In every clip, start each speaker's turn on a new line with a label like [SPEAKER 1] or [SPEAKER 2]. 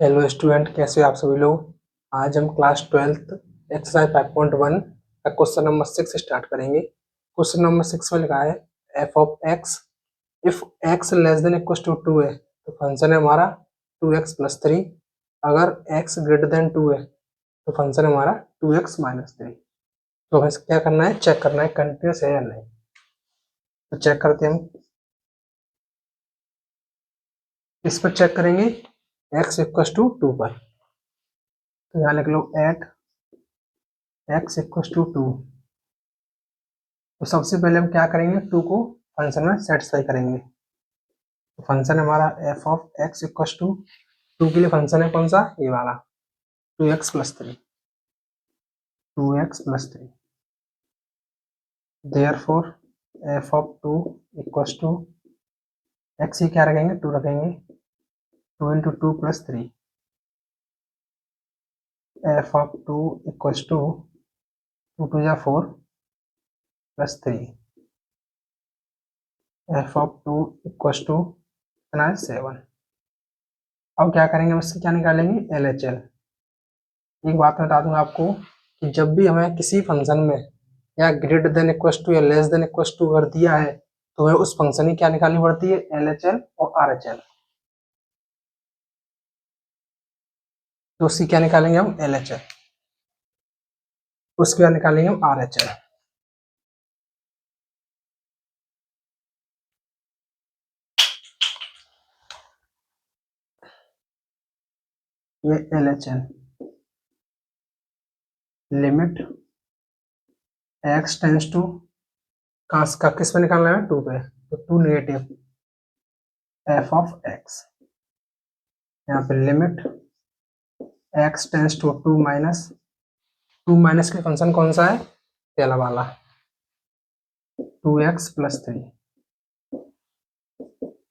[SPEAKER 1] Hello student, कैसे हो आप सभी लोग। आज हम क्लास 12th एक्सरसाइज 5.1 का क्वेश्चन नंबर 6 स्टार्ट करेंगे। क्वेश्चन नंबर 6 में लिखा है F of x if x less than equal to 2 है तो फंक्शन है हमारा 2x+3। अगर x ग्रेटर देन 2 है तो फंक्शन है हमारा 2x-3। तो हमें क्या करना है, चेक करना है कंटिन्यूस है या नहीं। तो चेक करते हैं हम। इस पर चेक करेंगे x इक्वल टू 2 पर। तो यहाँ लिख लो एट x इक्वल टू 2। तो सबसे पहले हम क्या करेंगे, 2 को फंक्शन में सेटिस्फाई करेंगे। तो फंक्शन हमारा F of x equal to 2 के लिए फंक्शन है कौन सा, ये वाला 2x+3। 2x+3 therefore F of 2 equal to X ही क्या रखेंगे, 2 रखेंगे। 2 into 2+3 F of 2 equal to 2 या 4+3 एफ ऑफ 2 इक्वल टू कितना है 7। अब क्या करेंगे, हम इससे क्या निकालेंगे, LHL। एक बात बता दूंगा आपको कि जब भी हमें किसी फंक्शन में या ग्रेटर देन इक्वल टू या लेस देन इक्वल टू कर दिया है तो हमें उस फंक्शन की क्या निकालनी पड़ती है, LHL और RHL। तो उसकी क्या निकालेंगे हम, LHL। उसके बाद निकालेंगे हम RHL। ये LHL limit x tends to का किस पे निकालना है, 2 पे। तो 2 नेगेटिव एफ ऑफ एक्स। यहाँ पे limit x tends to 2 minus 2 minus के फंक्शन कौन सा है, पहला वाला 2x+3।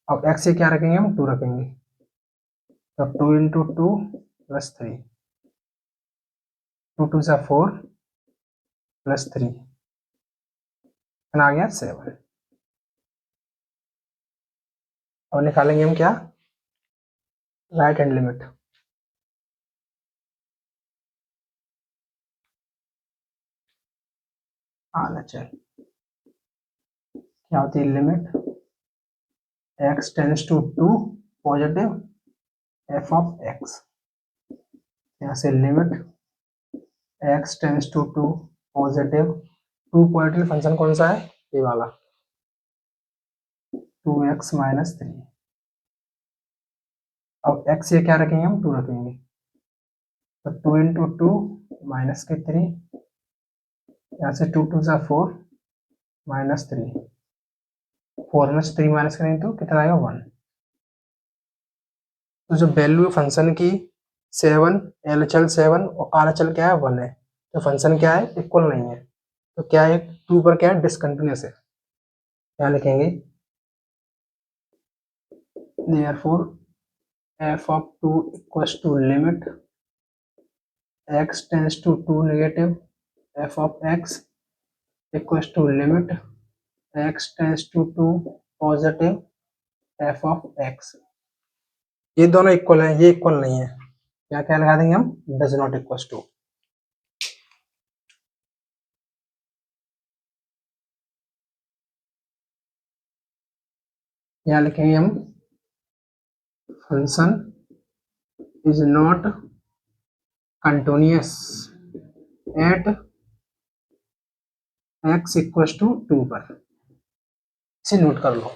[SPEAKER 1] अब x से क्या रखेंगे हम, 2 रखेंगे। तो 2 इंटू 2+3 2 2 से 4+3 आ गया 7। और निकालेंगे हम क्या, राइट हैंड लिमिट। RHL क्या होती है, limit x tends to 2 positive F of X. यहाँ से limit x tends to 2 positive 2 positive function कौन सा है, ये वाला 2x-3। अब x ये क्या रखेंगे हम, 2 रखेंगे। तो 2 इंटू 2 माइनस के 3, यहाँ से 2 2 से 4-3 4 में से 3 माइनस करेंगे तो कितना आएगा, 1। तो जो वैल्यू फंक्शन की 7, LHL 7 और RHL क्या है, 1 है। तो फंक्शन क्या है, इक्वल नहीं है। तो क्या है, 2 पर क्या है, डिसकंटिन्यूअस है। क्या लिखेंगे, therefore f of 2 equals to limit x tends to 2 negative f of x equals to limit x tends to 2 positive f of x। ये दोनों इक्वल है, ये इक्वल नहीं है। क्या क्या लगा देंगे हम, डज नॉट इक्वल टू। यहाँ लिखेंगे हम function is not continuous at x equal to 2 पर। इसे नोट कर लो।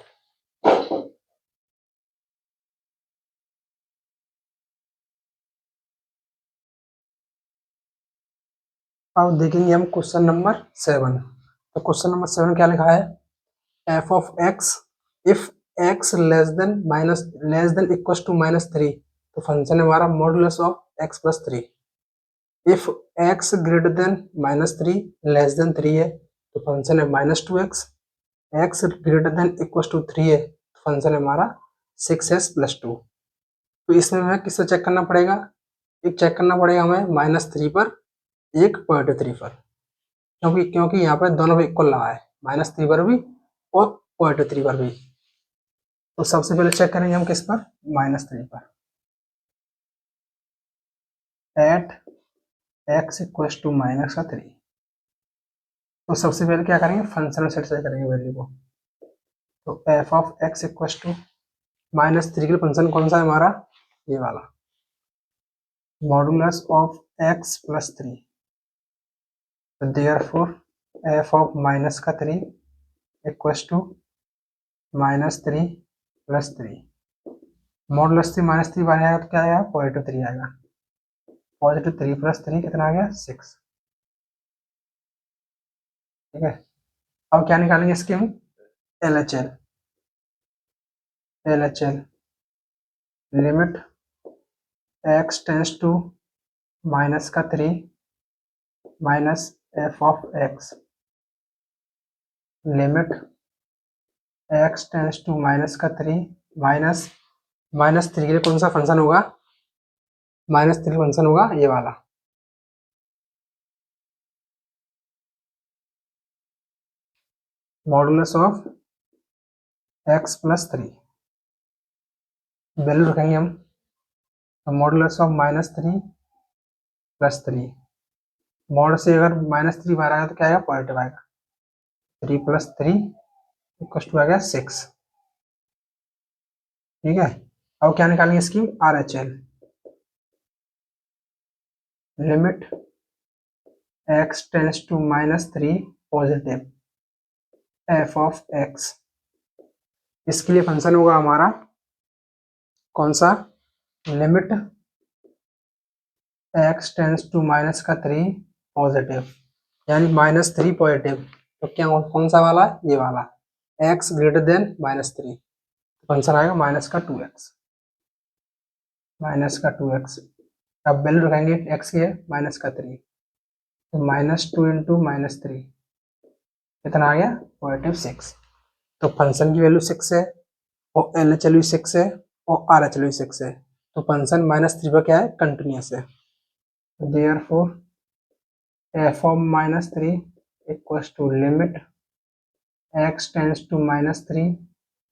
[SPEAKER 1] अब देखेंगे हम क्वेश्चन नंबर 7। तो क्वेश्चन नंबर 7 क्या लिखा है, F of x if x less than equal to -3 तो फंक्शन है हमारा modulus of x+3। If x greater than -3 less than 3 है तो फंक्शन है -2x। X greater than equal to 3 है तो फंक्शन है हमारा 6s+2। तो इसमें हमें किससे चेक करना पड़ेगा, एक चेक करना पड़ेगा हमें -3 पर, एक -3 पर। क्योंकि यहाँ पर दोनों पे इक्वल लगा है, -3 पर भी और -3 पर भी। तो सबसे पहले चेक करेंगे हम किस पर, -3 पर। At x equal to minus का 3। तो सबसे पहले क्या करेंगे, फंक्शनल सेट से करेंगे वैल्यू को। तो F of x equal to -3 के लिए फंक्शन कौन सा है हमारा, ये वाला, मॉडुलस ऑफ एक्स प्लस 3। तो देयरफॉर एफ ऑफ माइनस का 3 इक्वल टू -3 प्लस 3। मॉडुलस से -3 बाहर आएगा तो क्या आएगा, +3 आएगा। +3 प्लस 3 कितना आ गया, 6। ठीक है, अब क्या निकालेंगे इसके हम, LHL। Limit x tends to minus का 3 minus F of x. Limit x tends to minus का 3 माइनस -3 के लिए कौन सा फंक्शन होगा, -3 फंक्शन होगा ये वाला, modulus of x plus 3। Value रखेंगे हम, तो मॉडुलस ऑफ -3 प्लस 3। मॉड से अगर -3 बाहर आएगा तो क्या आएगा, पॉजिटिव आएगा। 3 प्लस 3 इक्वल टू आ गया 6। ठीक है, अब क्या निकालेंगे इसकी, RHL। Limit x tends to -3 positive F of x. इसके लिए फंक्शन होगा हमारा कौन सा, limit x tends to minus का 3 पॉजिटिव, यानी -3 पॉजिटिव। तो क्या कौन सा वाला, ये वाला, x ग्रेटर देन -3। फंक्शन आएगा -2x। अब वैल्यू रखेंगे x की है -3। तो -2 इंटू -3 कितना आ गया, +6। तो फंक्शन की वैल्यू 6 है और LHL भी 6 है और RHL भी 6 है। तो फंक्शन -3 पर क्या है, कंटिन्यूस है। Therefore f of -3 equals to limit x tends to -3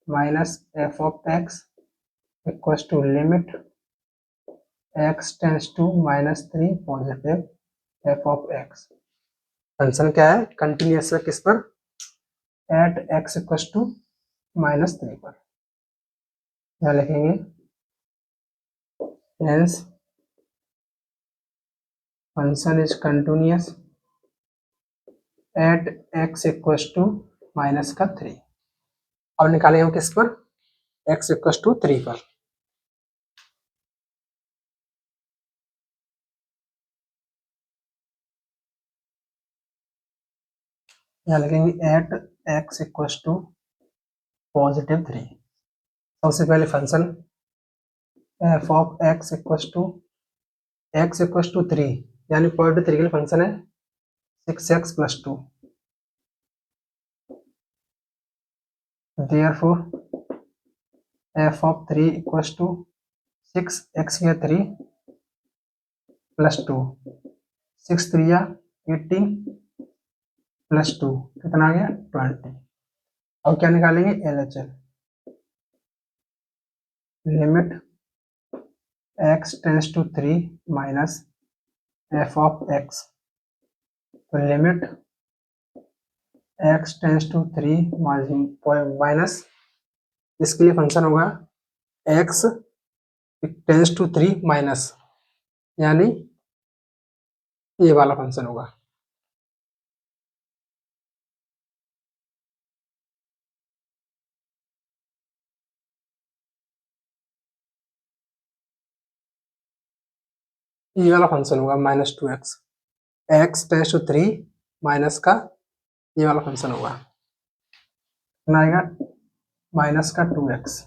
[SPEAKER 1] minus f of x equals to limit x tends to -3 positive f of x। Function क्या है, कंटिन्यूस है किस पर, एट x इक्वल्स टू -3 पर। यहाँ लिखेंगे hence function is continuous at x equals to -3। अब निकालेंगे हम किस पर, x इक्वल्स टू 3 पर। यहाँ लिखेंगे एट x इक्वल्स टू +3। सबसे पहले function F of x equals to 3, यानी +3 के लिए फंक्शन है 6x + 2। Therefore F of 3 equals to 6x या 3 + 2। 6 3 18 + 2 कितना आ गया, 20। अब क्या निकालेंगे, LHL। Limit x tends to 3 minus F of x। तो limit x tends to 3 minus, इसके लिए फंक्शन होगा x टेंस टू 3 माइनस, यानी ये वाला फंक्शन होगा। ये वाला फंक्शन होगा -2x, x tends to 3 minus का ये वाला फंक्शन होगा, कितना आएगा, -2x।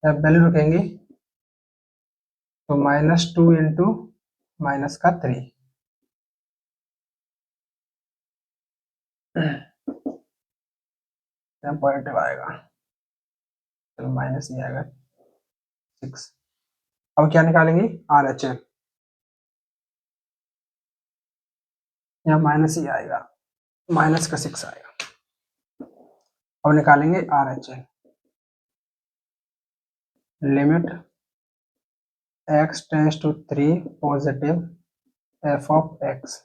[SPEAKER 1] जब वैल्यू रखेंगे तो -2 इंटू -3। पॉजिटिव आएगा, चलो माइनस ही आएगा 6। अब क्या निकालेंगे, RHL। यहाँ माइनस ही आएगा, -6 आएगा। अब निकालेंगे RHL। Limit x tends to 3 positive f of x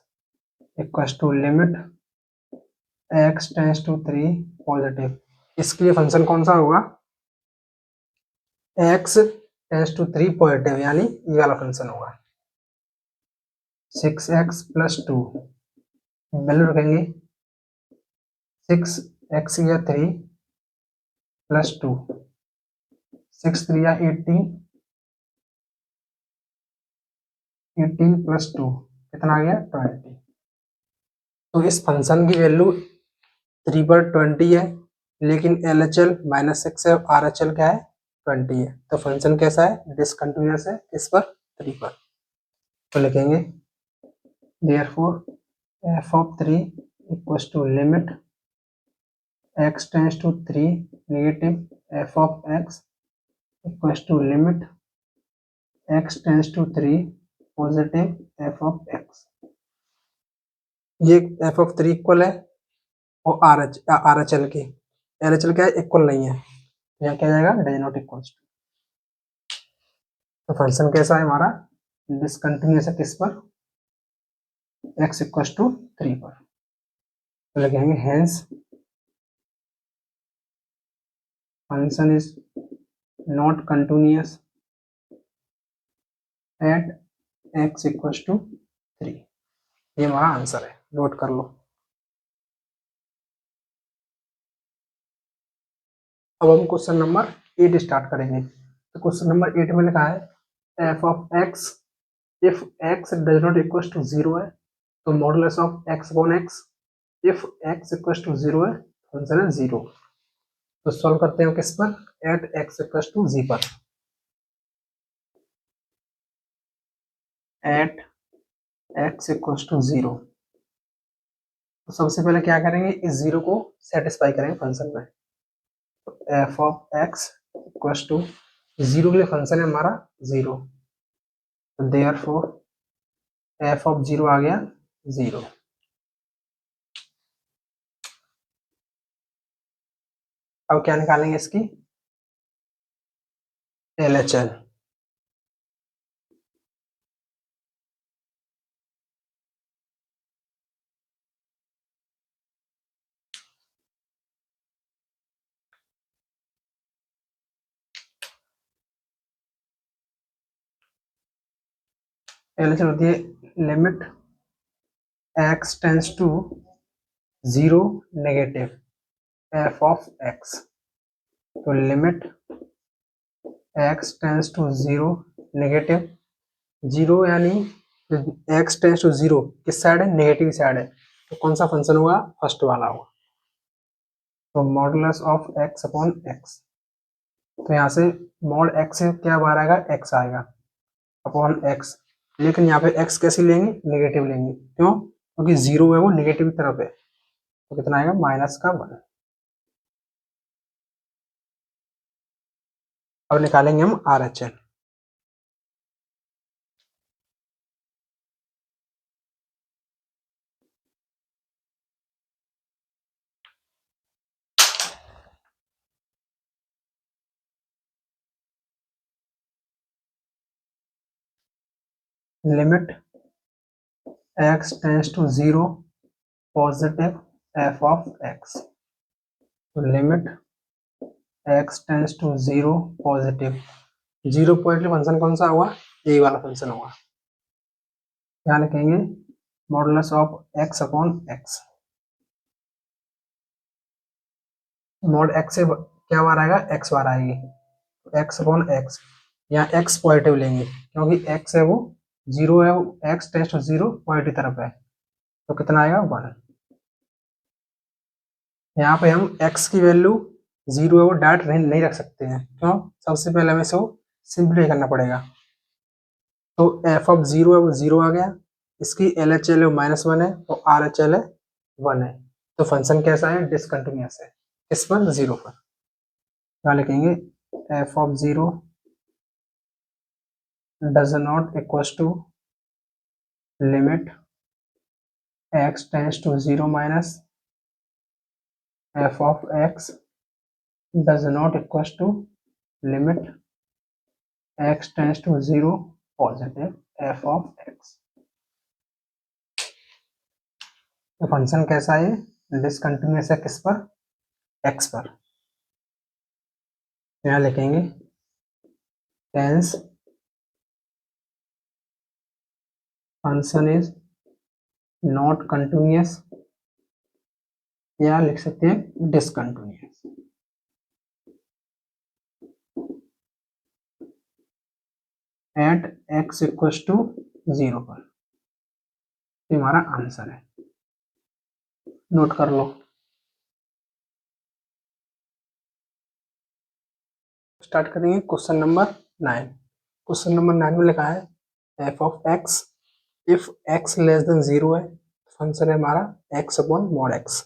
[SPEAKER 1] equals to limit x tends to 3 positive. इसके लिए फंक्शन कौन सा होगा? x टेंस टू 3 पॉजिटिव, यानी ये वाला फंक्शन होगा। 6x प्लस 2 वैल्यू रखेंगे 6x या 3 प्लस 2 6 3 या 18 18 प्लस 2 कितना आ गया 20। तो इस फंक्शन की वैल्यू 3 पर 20 है, लेकिन LHL -6 है, RHL क्या है 20 है। तो फंक्शन कैसा है? डिसकंटिन्यूअस है। इस पर 3 पर तो लिखेंगे therefore f of 3 equals to limit x tends to 3 negative f of x equals to limit x tends to 3 positive f of x। ये f of 3 इक्वल है और RHL की, LHL क्या है इक्वल नहीं है, यहाँ क्या जाएगा डज नॉट इक्वल। तो फंक्शन कैसा है हमारा? डिसकंटिन्यूअस है। किस पर? x इक्वल टू 3 पर। तो लिखेंगे hence function is not continuous at x equal to 3। ये हमारा आंसर है, नोट कर लो। अब हम क्वेश्चन नंबर 8 स्टार्ट करेंगे। तो क्वेश्चन नंबर 8 में लिखा है f of x if x does not equal to 0 है तो modulus of x upon x if x equal to 0 है फंक्शन है 0। तो सॉल्व करते हैं किस पर? At x equal to z पर। एट x इक्वल टू 0, तो सबसे पहले क्या करेंगे? इस 0 को सेटिस्फाई करेंगे फंक्शन में। तो f of x equal to 0 के लिए फंक्शन है हमारा 0, तो देयरफॉर f ऑफ 0 आ गया 0। अब क्या निकालेंगे इसकी? LHL। LHL होती है limit x tends to 0 negative f of x। तो limit x tends to 0 negative 0 यानी x टेंस टू 0 किस साइड है? नेगेटिव साइड है। तो कौन सा फंक्शन होगा? फर्स्ट वाला होगा। तो modulus of x upon x, तो यहाँ से मॉड x से क्या बाहर आएगा? x आएगा अपॉन x, लेकिन यहाँ पे x कैसे लेंगे? नेगेटिव लेंगे। क्यों? क्योंकि 0 है वो नेगेटिव की तरफ है। तो कितना आएगा? -1। अब निकालेंगे हम RHL। Limit x tends to 0 positive f of x। तो limit x tends to 0 positive 0 positive function कौन सा हुआ? यही वाला फंक्शन होगा। क्या लिखेंगे? Modulus of x upon x। Mod x से क्या बार आएगा? x बार आएगी, x अपॉन x। यहाँ x पॉजिटिव लेंगे क्योंकि x है वो 0 है, वो x टेंस टू 0 पॉजिटिव तरफ है। तो कितना आएगा? 1। यहाँ पे हम x की वैल्यू 0 है वो डायरेक्ट नहीं रख सकते हैं। क्यों? सबसे पहले हमें इसको सिंप्लीफाई करना पड़ेगा। तो f ऑफ 0 है वो 0 आ गया, इसकी LHL है -1 है और RHL है 1 है। तो फंक्शन कैसा है? डिसकंटिन्यूअस है। इस पर 0 पर क्या लिखेंगे? f of 0 does not equal to limit x tends to 0 minus f of x does not equals to limit x tends to 0 positive F of x. तो फंक्शन कैसा है, डिसकंटिन्यूअस है किस पर, एक्स पर। यहाँ लिखेंगे hence function is not continuous, या लिख सकते हैं discontinuous. At x equal to 0 पर, ये हमारा आंसर है, नोट कर लो। स्टार्ट करेंगे क्वेश्चन नंबर 9। क्वेश्चन नंबर 9 में लिखा है F of x if x less than 0 है, फंक्शन है हमारा x upon mod x.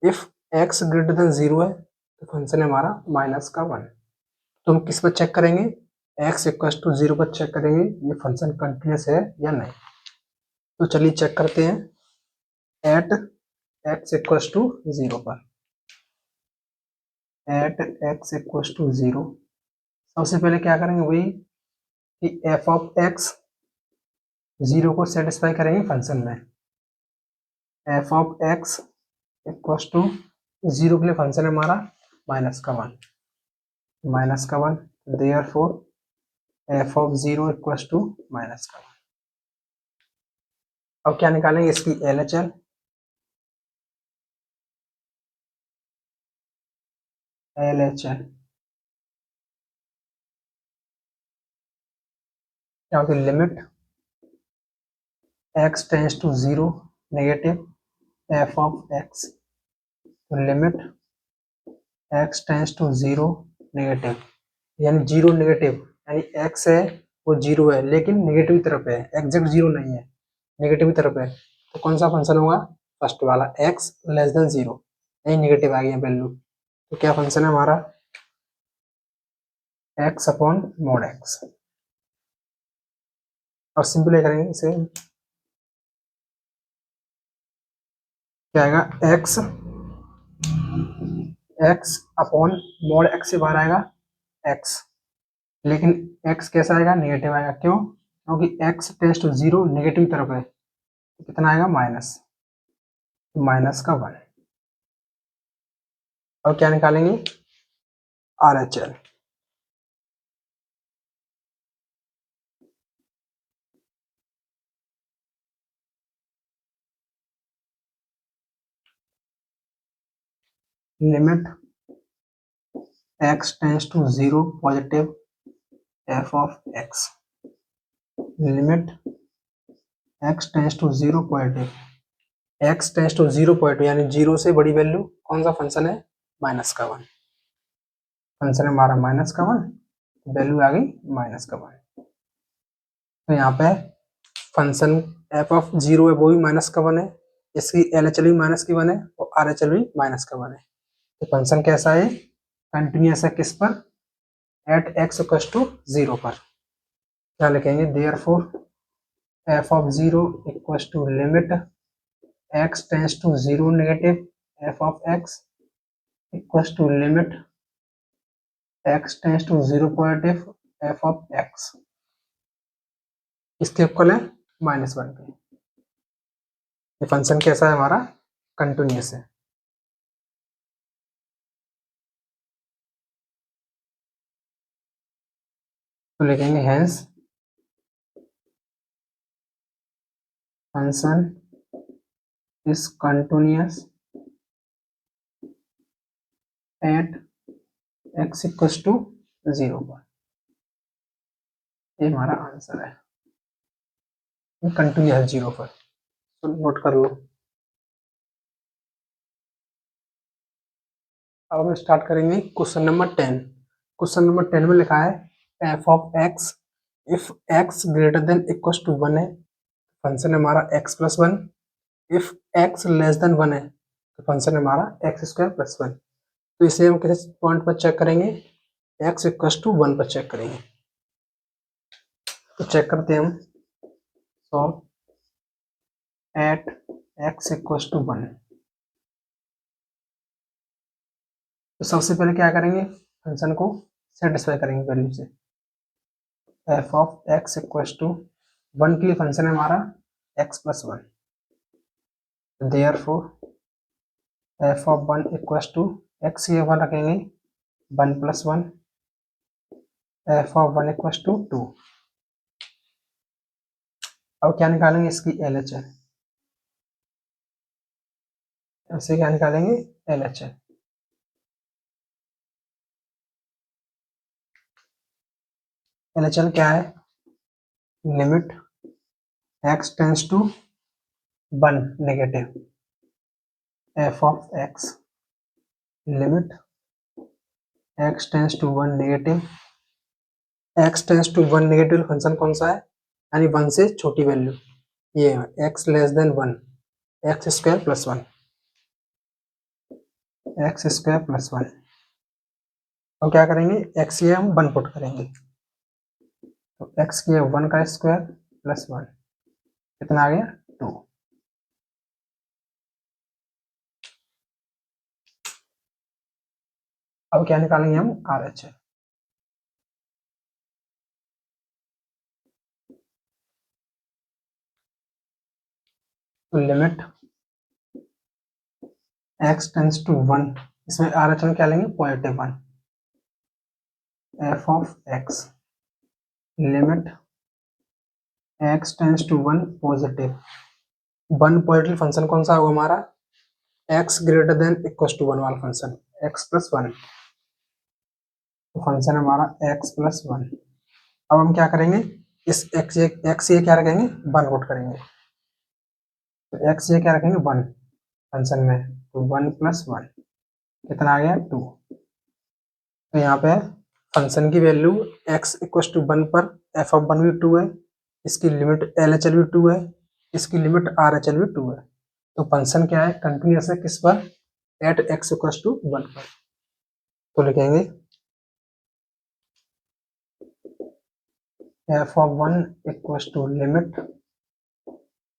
[SPEAKER 1] If x greater than 0 है तो फंक्शन है हमारा माइनस का 1। तो हम किस पर चेक करेंगे, एक्स इक्वल टू 0 पर चेक करेंगे ये फंक्शन कंटिन्यूस है या नहीं। तो चलिए चेक करते हैं। एट एक्स इक्वल टू 0 पर, एट एक्स इक्वल टू 0, सबसे पहले क्या करेंगे वही कि एफ ऑफ एक्स 0 को सेटिस्फाई करेंगे फंक्शन में। F of x equal to 0 के लिए फंक्शन है हमारा माइनस का 1, माइनस का 1, therefore F of 0 equal to minus का 1। अब क्या निकालेंगे इसकी LHL, LHL क्या होती है, limit x tends to 0 negative f of x, limit x tends to 0 negative, यानी 0 नेगेटिव, यानी एक्स है वो 0 है लेकिन नेगेटिव तरफ है, एग्जैक्ट 0 नहीं है, नेगेटिव तरफ है। तो कौन सा फंक्शन होगा, फर्स्ट वाला एक्स लेस देन 0, यही नेगेटिव आ गई है वैल्यू। तो क्या फंक्शन है हमारा एक्स अपॉन मॉड एक्स। और सिंपल करेंगे इसे, क्या आएगा x, x upon mod x से बाहर आएगा एक्स, लेकिन एक्स कैसा आएगा, नेगेटिव आएगा। क्यों, क्योंकि एक्स टेंस टू 0 नेगेटिव तरफ है, तो कितना आएगा माइनस, माइनस का 1। और क्या निकालेंगे RHL, limit x tends to 0 positive F of x, limit x tends to 0 positive, x tends to 0 positive यानी 0 से बड़ी वैल्यू कौन सा फंक्शन है, माइनस का 1। फंक्शन है हमारा माइनस का 1, वैल्यू आ गई माइनस का 1। तो यहाँ पे फंक्शन एफ ऑफ 0 है वो भी माइनस का 1 है, इसकी LHL भी माइनस की 1 है और RHL भी माइनस का 1 है। तो फंक्शन कैसा है, कंटिन्यूअस है किस पर, एट एक्स इक्वल टू 0 पर। क्या लिखेंगे, therefore F of 0 equal to limit x tends to 0 negative f of x equal to limit x tends to 0 positive F of x, इसके इक्वल है -1 के। ये फंक्शन कैसा है हमारा, कंटिन्यूअस है। तो लिखेंगे hence function is continuous at x equal to 0 पर। ये हमारा आंसर है, कंटिन्यूअस 0 पर। तो नोट कर लो। अब हम स्टार्ट करेंगे क्वेश्चन नंबर 10। क्वेश्चन नंबर 10 में लिखा है F of x if x greater than equal to 1 है, फंक्शन है हमारा x plus 1। If x less than 1 है तो फंक्शन है हमारा एक्स स्क्वायर प्लस 1। तो इसे हम किस पॉइंट पर चेक करेंगे, एक्स इक्वल टू 1 पर चेक करेंगे। तो चेक करते हैं हम, solve at x equal to 1। तो सबसे पहले क्या करेंगे, फंक्शन को सेटिस्फाई करेंगे वैल्यू से। F of x equals to 1 के लिए फंक्शन है हमारा x plus one, therefore F of 1 equals to x ये 1 रखेंगे 1 plus one, f of 1 equals to 2। अब क्या निकालेंगे इसकी LHS, ऐसे क्या निकालेंगे LHS। LHS क्या है, limit x tends to 1 negative f of x, limit x tends to 1 negative, x tends to 1 negative function कौन सा है, यानी 1 से छोटी वैल्यू, ये है x less than 1, x square plus one, x square plus one. अब क्या करेंगे, x ये हम 1 पुट करेंगे, तो x की 1 का स्क्वायर प्लस वन, कितना आ गया 2। अब क्या निकालेंगे हम RHS, तो लिमिट x टेंस टू 1, इसमें RHS में क्या लेंगे positive 1, f of x, limit x tends to 1 positive, 1 positive function कौन सा होगा हमारा, x greater than equal to 1 वाला फंक्शन, x प्लस वन, तो फंक्शन हमारा x प्लस वन। अब हम क्या करेंगे, इस x ये क्या रखेंगे 1 पुट करेंगे, तो x ये क्या रखेंगे 1 फंक्शन में, तो 1 प्लस वन, कितना आ गया 2। तो यहाँ पे फंक्शन की वैल्यू x इक्वल टू 1 पर एफ ऑफ 1 भी 2 है, इसकी लिमिट LHS भी 2 है, इसकी लिमिट RHS भी 2 है, तो फंक्शन क्या है कंटिन्यूअस है किस पर, एट x इक्वल टू 1 पर। तो लिखेंगे f of 1 equal to limit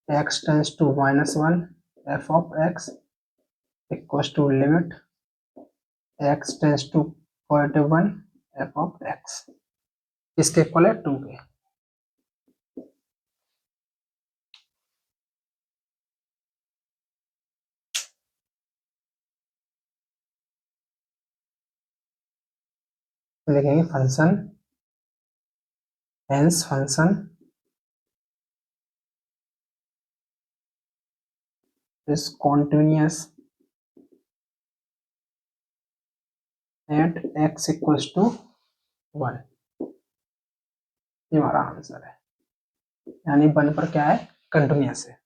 [SPEAKER 1] x tends to -1 f of x equal to limit x tends to +1 f of x, इसके इक्वल है 2 के। लिखेंगे function, hence function is continuous at x equals to 1, ये हमारा answer है, यानी 1 पर क्या है कंटिन्यूअस है।